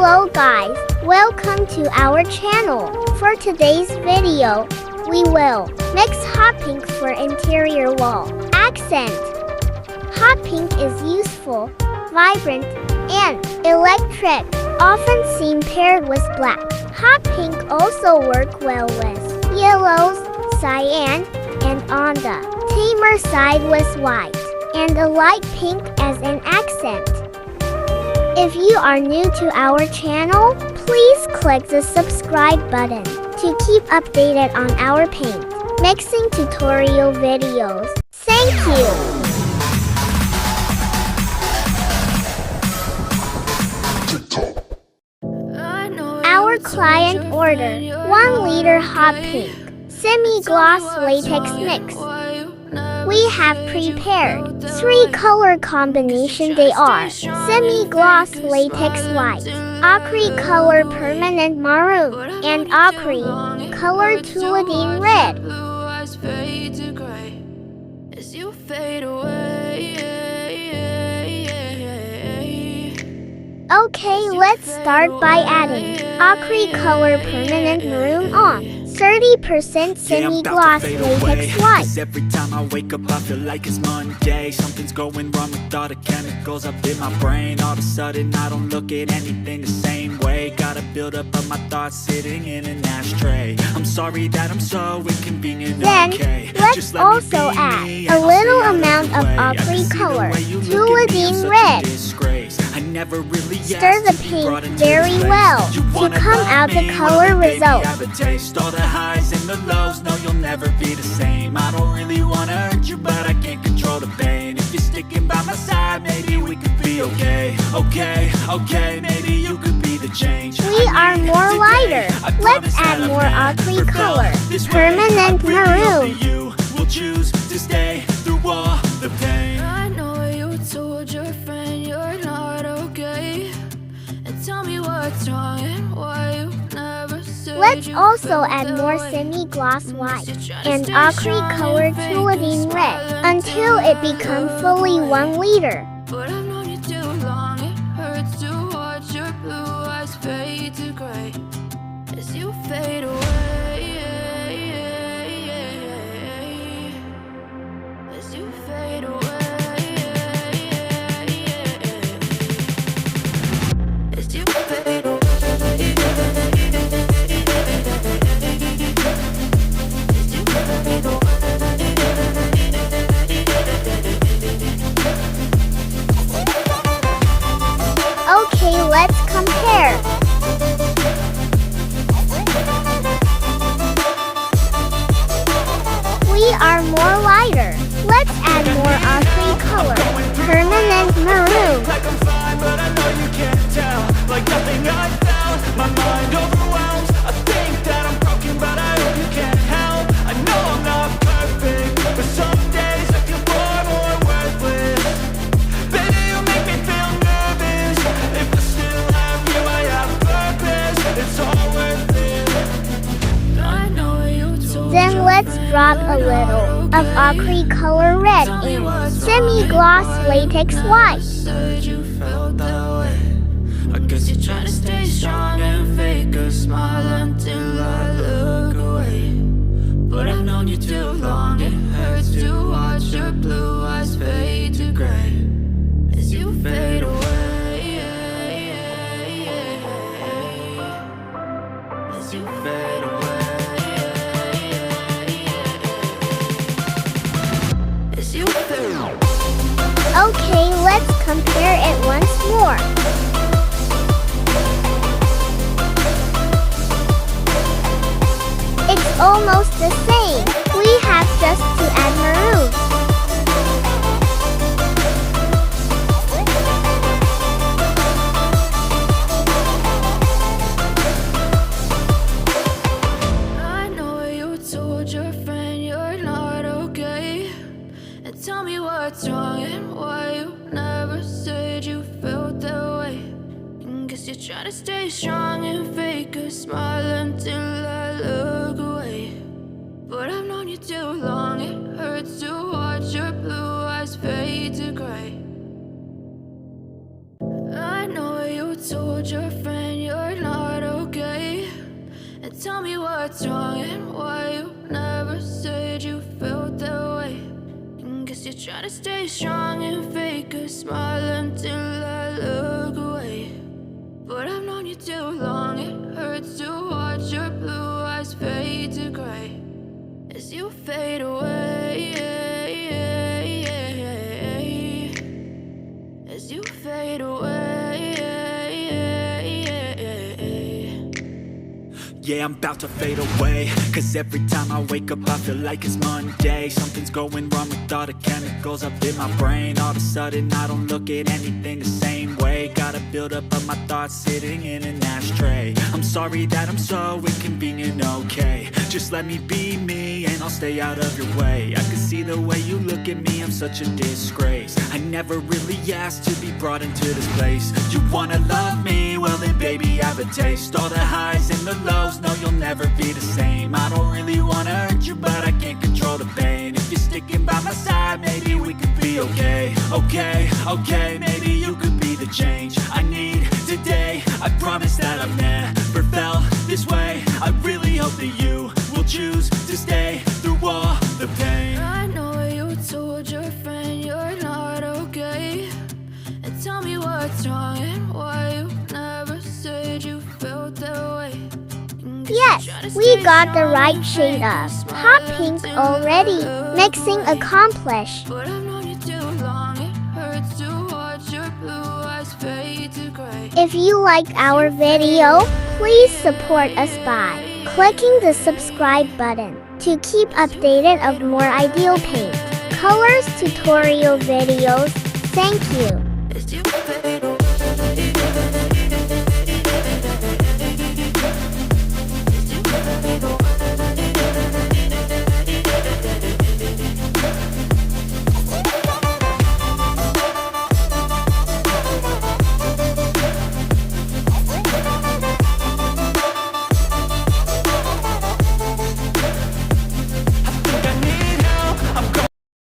Hello guys, welcome to our channel. For today's video, we will mix hot pink for interior wall accent. Hot pink is useful, vibrant, and electric, often seen paired with black. Hot pink also work well with yellows, cyan, and on the tamer side with white, and a light pink as an accent. If you are new to our channel, please click the subscribe button to keep updated on our paint mixing tutorial videos. Thank you! Our client ordered 1 liter hot pink semi-gloss latex mix. We have prepared 3 color combination. They are semi-gloss latex white, ochre color permanent maroon, and ochre color tulidine red. Okay, let's start by adding ochre color permanent maroon on 30% semi-gloss latex white. Every time I wake up I feel like it's Monday. Something's going wrong with all the chemicals up in my brain. All of a sudden I don't look at anything the same way. Gotta build up of my thoughts sitting in an ashtray. I'm sorry that I'm so inconvenient. Then, okay, let's also add a little amount of ochre color tulidine red. Stir the paint very well to come out the color result. All the highs and the lows, no, you'll never be the same. I don't really wanna hurt you, but I can't control the pain. If you're sticking by my side, maybe we could be okay. Okay, maybe you could be the change. We are more lighter. Let's add more ochre color permanent maroon. You will choose to stay through all the pain. I know you told your friend you're not okay, and tell me what's wrong and why you never said. Let's also add more semi-gloss white and ochre colored tulidine red until it becomes fully 1 liter. But I've known you too long, it hurts to watch your blue eyes fade to gray as you fade away, as you fade away, as you fade away. Okay, let's compare. We are more lighter. Let's add more ochre color permanent maroon. Like I'm fine, but I know you can't tell. Like nothing I found, my mind overwhelms. I think that I'm broken, but I hope you can't help. I know I'm not perfect, but some days I feel far more worthless. Baby, you make me feel nervous. If I still have you, I have purpose. It's all worth it. I know you told Then let's drop a little of ochre color red in semi-gloss latex white. said you felt that way. I guess you're trying to stay strong and fake a smile until I look away. But I've known you too long, it hurts to watch your blue eyes fade to gray as you fade away, as you fade away, as you fade away. Okay, let's compare it once more. It's almost the same. We have just to add maroon. I know you told your friend you're not okay, and tell me what's wrong and why you never said you felt that way. And guess you're trying to stay strong and fake a smile until I look away. But I've known you too long, it hurts to watch your blue eyes fade to gray. I know you told your friend what's wrong and why you never said you felt that way. Guess you're trying to stay strong and fake a smile until I look away. But I've known you too long, it hurts to watch your blue eyes fade to gray as you fade away, as you fade away. Yeah, I'm about to fade away, cause every time I wake up I feel like it's Monday. Something's going wrong with all the chemicals up in my brain. All of a sudden I don't look at anything the same way. Got a buildup of my thoughts sitting in an ashtray. I'm sorry that I'm so inconvenient, okay. Just let me be me and I'll stay out of your way. I can see the way you look at me, I'm such a disgrace. I never really asked to be brought into this place. You wanna love me? Well then baby have a taste. All the highs and the lows, no you'll never be the same. I don't really wanna hurt you but I can't control the pain. If you're sticking by my side maybe we could be okay. Okay, maybe you could be the change I need today. I promise that I've never felt this way. I really hope that you will choose to stay through all the pain. I know you told your friend you're not okay, and tell me what's wrong and why you never said you felt that way. Yes, we got the right shade of hot pink already. Mixing accomplished. But I've known you too long, it hurts to watch your blue eyes fade to gray. If you like our video, please support us by clicking the subscribe button to keep updated of more ideal paint colors tutorial videos. Thank you. As you fade away.